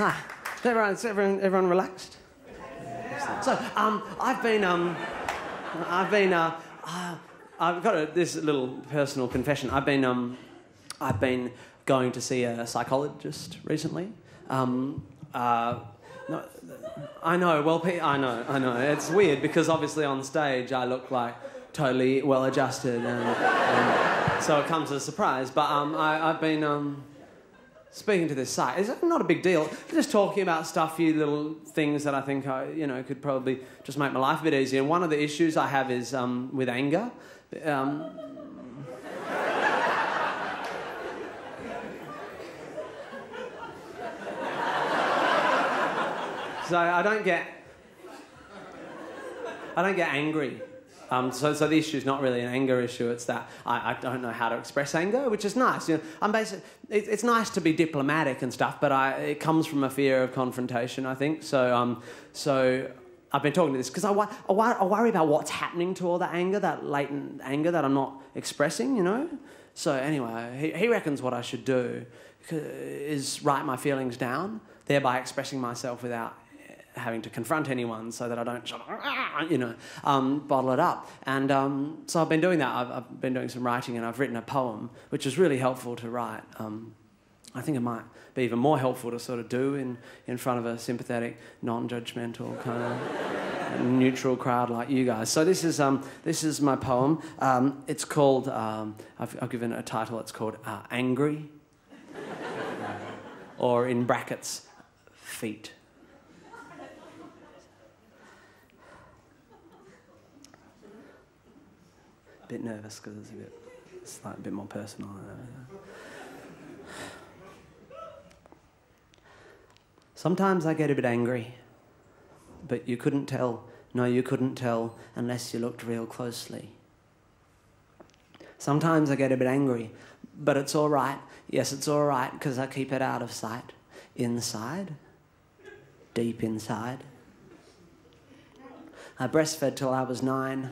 Hi. Everyone relaxed? So, I've got this little personal confession. I've been going to see a psychologist recently. No, I know. Well, I know. It's weird because obviously on stage I look like totally well-adjusted, and so it comes as a surprise. But I've been speaking to this site. It's not a big deal. Just talking about stuff, few little things that I think could probably just make my life a bit easier. And one of the issues I have is with anger. So I don't get angry. So the issue is not really an anger issue. It's that I don't know how to express anger, which is nice. You know, it's nice to be diplomatic and stuff, but it comes from a fear of confrontation, I think. So I've been talking to this because I worry about what's happening to all that anger, that latent anger that I'm not expressing. You know. So anyway, he reckons what I should do is write my feelings down, thereby expressing myself without having to confront anyone, so that I don't, bottle it up. And so I've been doing that. I've been doing some writing, and I've written a poem, which is really helpful to write. I think it might be even more helpful to sort of do in front of a sympathetic, non-judgmental kind of neutral crowd like you guys. So this is my poem. It's called. I've given it a title. It's called Angry, or in brackets, Feet. Bit nervous because it's like a bit more personal. Sometimes I get a bit angry, but you couldn't tell. No, you couldn't tell unless you looked real closely. Sometimes I get a bit angry, but it's all right. Yes, it's all right because I keep it out of sight. Inside, deep inside. I breastfed till I was 9.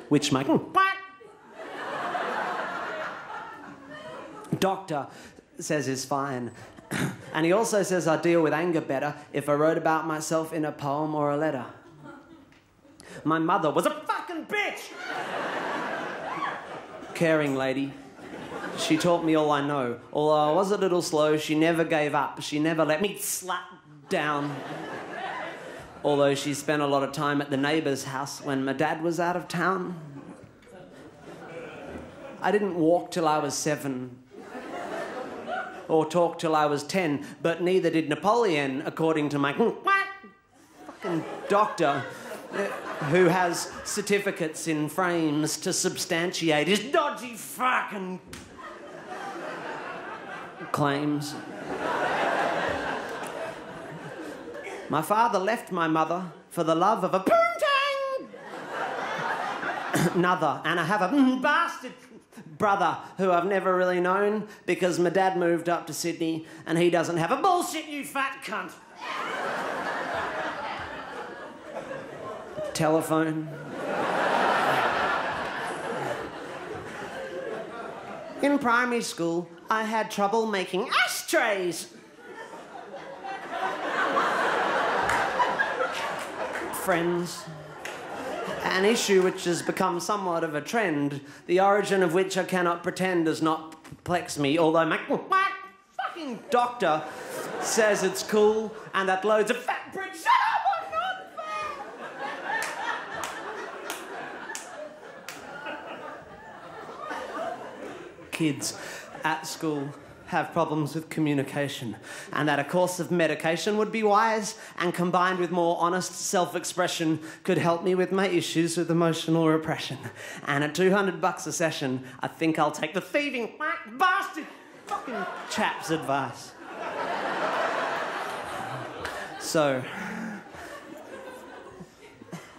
Which my doctor says is fine. And he also says I deal with anger better if I wrote about myself in a poem or a letter. My mother was a fucking bitch! Caring lady. She taught me all I know. Although I was a little slow, she never gave up. She never let me slap down. Although she spent a lot of time at the neighbour's house when my dad was out of town. I didn't walk till I was 7. Or talk till I was 10, but neither did Napoleon, according to my fucking doctor, who has certificates in frames to substantiate his dodgy fucking claims. My father left my mother for the love of a poontang another, and I have a bastard brother who I've never really known because my dad moved up to Sydney and he doesn't have a bullshit, you fat cunt. Telephone. In primary school, I had trouble making ashtrays. Friends. An issue which has become somewhat of a trend, the origin of which I cannot pretend does not perplex me, although my fucking doctor says it's cool and that loads of fat Brits... Shut up, I'm not fat! Kids at school have problems with communication, and that a course of medication would be wise, and combined with more honest self-expression could help me with my issues with emotional repression. And at $200 a session, I think I'll take the thieving bastard fucking chap's advice. So,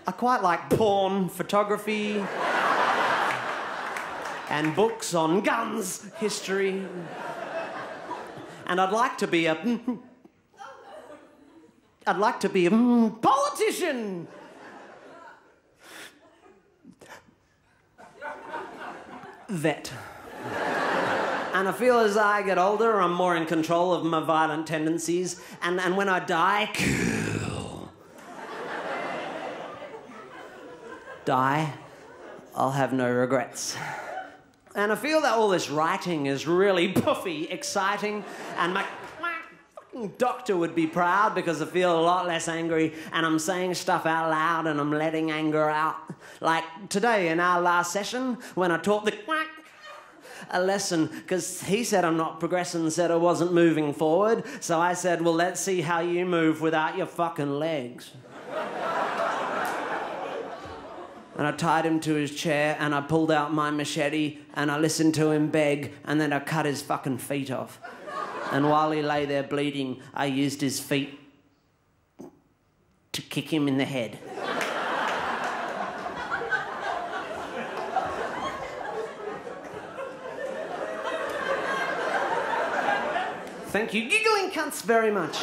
I quite like porn, photography, and books on guns, history. And I'd like to be a politician. vet. And I feel as I get older, I'm more in control of my violent tendencies. And when I die, I'll have no regrets. And I feel that all this writing is really puffy, exciting, and my fucking doctor would be proud because I feel a lot less angry and I'm saying stuff out loud and I'm letting anger out. Like today in our last session when I taught a lesson because he said I'm not progressing, said I wasn't moving forward. So I said, well, let's see how you move without your fucking legs. And I tied him to his chair and I pulled out my machete and I listened to him beg and then I cut his fucking feet off. And while he lay there bleeding, I used his feet to kick him in the head. Thank you, giggling cunts, very much.